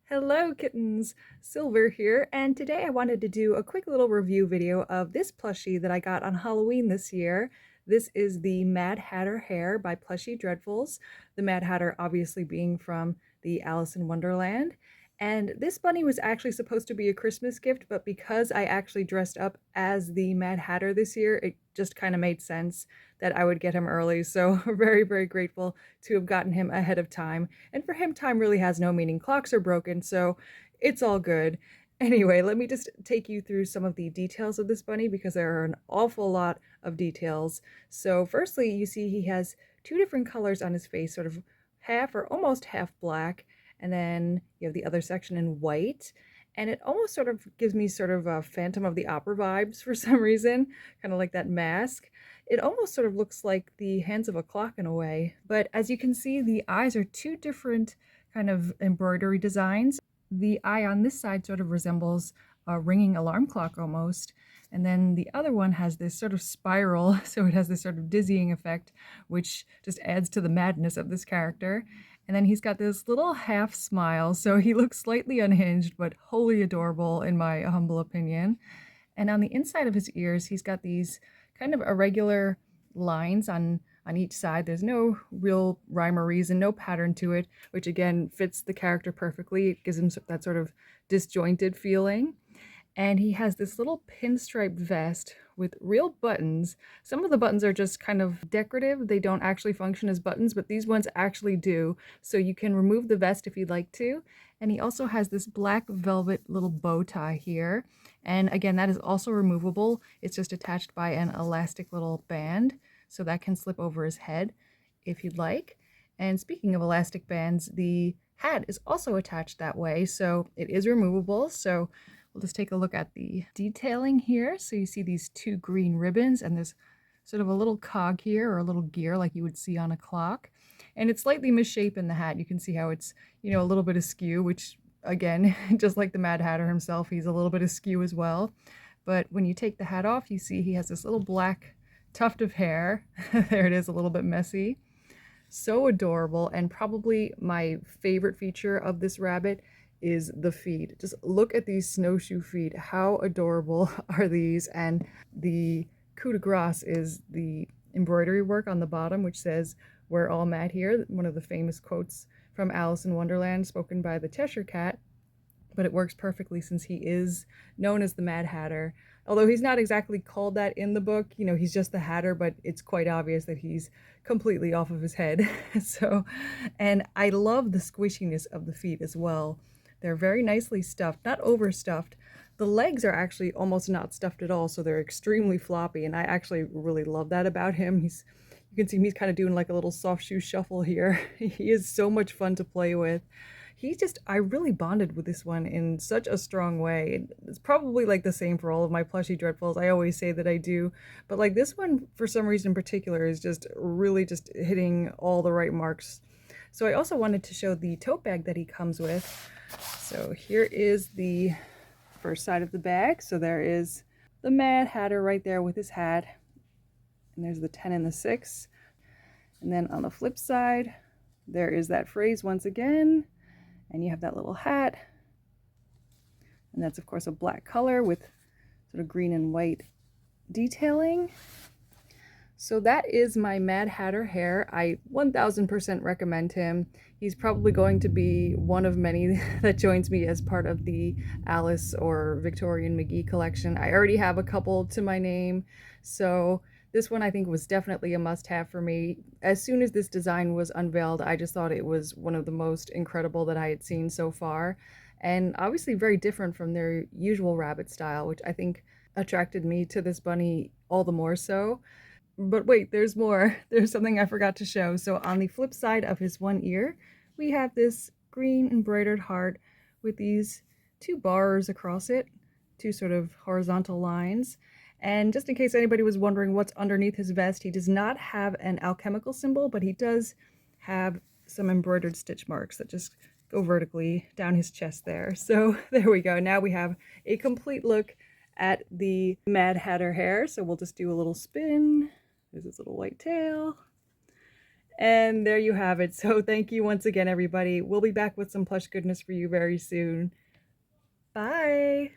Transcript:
Hello kittens, Silver here, and today I wanted to do a quick little review video of this plushie that I got on Halloween this year. This is the Mad Hatter Hare by Plushie Dreadfuls, the Mad Hatter obviously being from the Alice in Wonderland. And this bunny was actually supposed to be a Christmas gift, but because I actually dressed up as the Mad Hatter this year, it just kind of made sense that I would get him early. So very, very grateful to have gotten him ahead of time. And for him, time really has no meaning. Clocks are broken, so it's all good. Anyway, let me just take you through some of the details of this bunny because there are an awful lot of details. So firstly, you see he has two different colors on his face, sort of half or almost half black, and then you have the other section in white. And it almost sort of gives me sort of a Phantom of the Opera vibes for some reason, kind of like that mask. It almost sort of looks like the hands of a clock in a way, but as you can see, the eyes are two different kind of embroidery designs. The eye on this side sort of resembles a ringing alarm clock almost, and then the other one has this sort of spiral, so it has this sort of dizzying effect, which just adds to the madness of this character. And then he's got this little half smile, so he looks slightly unhinged, but wholly adorable in my humble opinion. And on the inside of his ears, he's got these kind of irregular lines on each side. There's no real rhyme or reason, no pattern to it, which again fits the character perfectly. It gives him that sort of disjointed feeling. And he has this little pinstripe vest with real buttons. Some of the buttons are just kind of decorative. They don't actually function as buttons, but these ones actually do. So you can remove the vest if you'd like to. And he also has this black velvet little bow tie here. And again, that is also removable. It's just attached by an elastic little band, so that can slip over his head if you'd like. And speaking of elastic bands, the hat is also attached that way, so it is removable. So we'll just take a look at the detailing here. So you see these two green ribbons, and there's sort of a little cog here, or a little gear like you would see on a clock. And it's slightly misshapen in the hat. You can see how it's, a little bit askew, which again, just like the Mad Hatter himself, he's a little bit askew as well. But when you take the hat off, you see he has this little black tuft of hair. There it is, a little bit messy. So adorable, and probably my favorite feature of this rabbit is the feet. Just look at these snowshoe feet. How adorable are these? And the coup de grace is the embroidery work on the bottom, which says, "We're all mad here," one of the famous quotes from Alice in Wonderland spoken by the Cheshire Cat. But it works perfectly since he is known as the Mad Hatter. Although he's not exactly called that in the book, he's just the Hatter, but it's quite obvious that he's completely off of his head. And I love the squishiness of the feet as well. They're very nicely stuffed, not overstuffed. The legs are actually almost not stuffed at all, so they're extremely floppy, and I actually really love that about him. You can see he's kind of doing like a little soft shoe shuffle here. He is so much fun to play with. I really bonded with this one in such a strong way. It's probably like the same for all of my Plushie Dreadfuls. I always say that I do, but like this one, for some reason in particular, is just really just hitting all the right marks. So I also wanted to show the tote bag that he comes with. So here is the first side of the bag. So there is the Mad Hatter right there with his hat. And there's the 10 and the 6. And then on the flip side, there is that phrase once again. And you have that little hat. And that's, of course, a black color with sort of green and white detailing. So that is my Mad Hatter Hare. I 1000% recommend him. He's probably going to be one of many that joins me as part of the Alice or Victorian McGee collection. I already have a couple to my name, so this one I think was definitely a must-have for me. As soon as this design was unveiled, I just thought it was one of the most incredible that I had seen so far, and obviously very different from their usual rabbit style, which I think attracted me to this bunny all the more so. But wait, there's more. There's something I forgot to show. So on the flip side of his one ear, we have this green embroidered heart with these two bars across it, two sort of horizontal lines. And just in case anybody was wondering what's underneath his vest, he does not have an alchemical symbol, but he does have some embroidered stitch marks that just go vertically down his chest there. So there we go. Now we have a complete look at the Mad Hatter Hare. So we'll just do a little spin. There's his little white tail. And there you have it. So thank you once again, everybody. We'll be back with some plush goodness for you very soon. Bye.